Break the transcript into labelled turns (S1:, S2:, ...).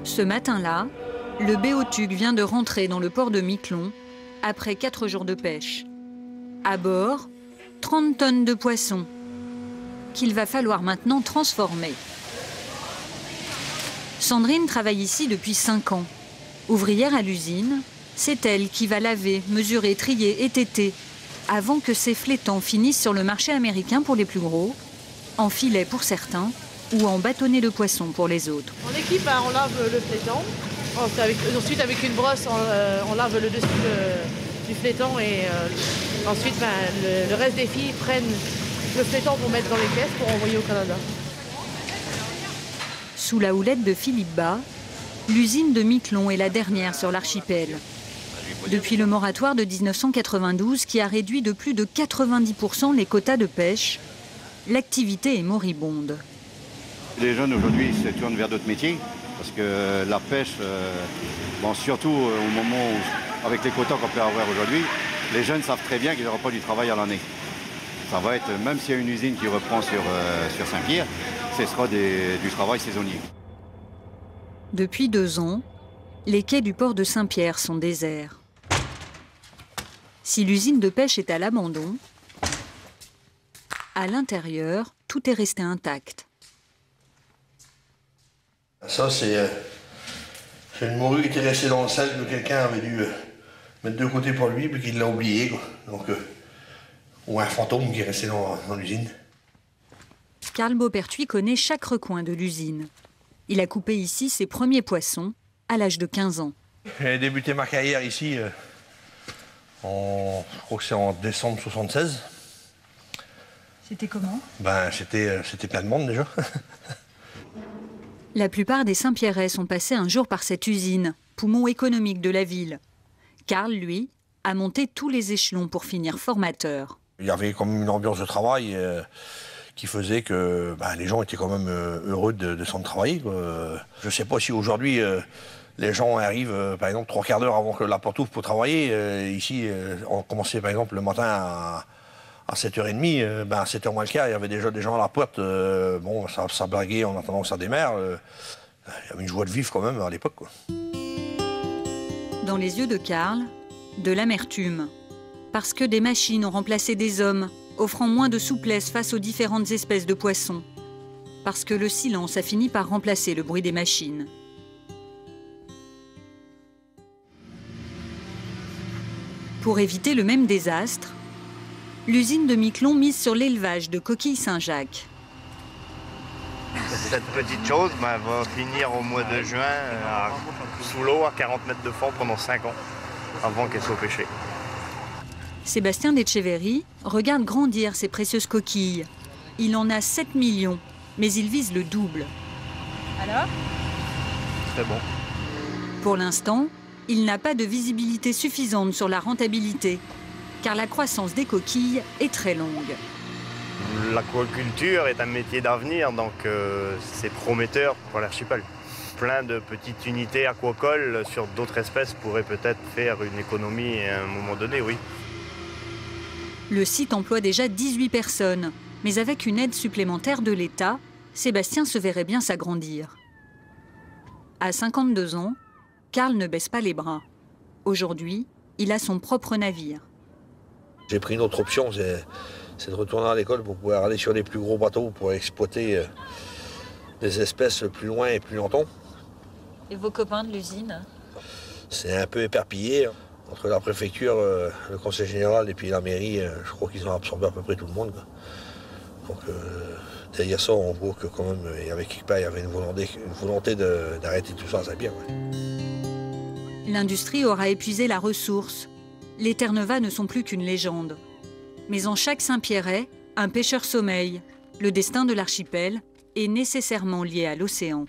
S1: Ce matin-là, le Béotug vient de rentrer dans le port de Miquelon après 4 jours de pêche. À bord, 30 tonnes de poissons qu'il va falloir maintenant transformer. Sandrine travaille ici depuis 5 ans. Ouvrière à l'usine, c'est elle qui va laver, mesurer, trier et téter avant que ces flétans finissent sur le marché américain pour les plus gros, en filet pour certains ou en bâtonnets de poissons pour les autres.
S2: En équipe, on lave le flétan. Ensuite, avec une brosse, on lave le dessus du flétan et ensuite, le reste des filles prennent le flétan pour mettre dans les caisses pour envoyer au Canada.
S1: Sous la houlette de Philippe Bas, l'usine de Miquelon est la dernière sur l'archipel. Depuis le moratoire de 1992 qui a réduit de plus de 90% les quotas de pêche, l'activité est moribonde.
S3: Les jeunes aujourd'hui se tournent vers d'autres métiers parce que la pêche, surtout au moment où, avec les quotas qu'on peut avoir aujourd'hui, les jeunes savent très bien qu'ils n'auront pas du travail à l'année. Ça va être, même s'il y a une usine qui reprend sur Saint-Pierre, ce sera du travail saisonnier.
S1: Depuis 2 ans, les quais du port de Saint-Pierre sont déserts. Si l'usine de pêche est à l'abandon, à l'intérieur, tout est resté intact.
S4: Ça, c'est une morue qui était restée dans le sel que quelqu'un avait dû mettre de côté pour lui, puis qu'il l'a oublié, quoi. Donc, ou un fantôme qui est resté dans l'usine.
S1: Carl Beaupertuis connaît chaque recoin de l'usine. Il a coupé ici ses premiers poissons à l'âge de 15 ans.
S4: J'ai débuté ma carrière ici, je crois que c'est en décembre 1976.
S1: C'était comment?
S4: C'était plein de monde déjà.
S1: La plupart des Saint-Pierrais sont passés un jour par cette usine, poumon économique de la ville. Carl, lui, a monté tous les échelons pour finir formateur.
S4: Il y avait comme une ambiance de travail qui faisait que les gens étaient quand même heureux de s'en travailler, quoi. Je ne sais pas si aujourd'hui les gens arrivent, par exemple, 3/4 d'heure avant que la porte ouvre pour travailler. Ici, on commençait par exemple le matin à 7h30, à 7h moins le quart, il y avait déjà des gens à la porte. Ça blaguait en attendant que ça démarre. Il y avait une joie de vivre quand même à l'époque, quoi.
S1: Dans les yeux de Carl, de l'amertume. Parce que des machines ont remplacé des hommes, offrant moins de souplesse face aux différentes espèces de poissons. Parce que le silence a fini par remplacer le bruit des machines. Pour éviter le même désastre, l'usine de Miquelon mise sur l'élevage de coquilles Saint-Jacques.
S5: Cette petite chose va finir au mois de juin sous l'eau à 40 mètres de fond pendant 5 ans avant qu'elle soit pêchée.
S1: Sébastien d'Etcheverry regarde grandir ces précieuses coquilles. Il en a 7 millions, mais il vise le double. Alors?
S5: Très bon.
S1: Pour l'instant, il n'a pas de visibilité suffisante sur la rentabilité, car la croissance des coquilles est très longue.
S5: L'aquaculture est un métier d'avenir, donc c'est prometteur pour l'archipel. Plein de petites unités aquacoles sur d'autres espèces pourraient peut-être faire une économie à un moment donné, oui.
S1: Le site emploie déjà 18 personnes, mais avec une aide supplémentaire de l'État, Sébastien se verrait bien s'agrandir. À 52 ans, Carl ne baisse pas les bras. Aujourd'hui, il a son propre navire.
S4: J'ai pris une autre option, c'est de retourner à l'école pour pouvoir aller sur des plus gros bateaux pour exploiter des espèces plus loin et plus longtemps.
S1: Et vos copains de l'usine?
S4: C'est un peu éparpillé. Entre la préfecture, le conseil général et puis la mairie, je crois qu'ils ont absorbé à peu près tout le monde, quoi. Donc derrière ça, on voit que quand même, avec quelque part, il y avait une volonté d'arrêter tout ça à Saint-Pierre. Ouais.
S1: L'industrie aura épuisé la ressource. Les Terre-Neuve ne sont plus qu'une légende. Mais en chaque Saint-Pierrais, un pêcheur sommeille. Le destin de l'archipel est nécessairement lié à l'océan.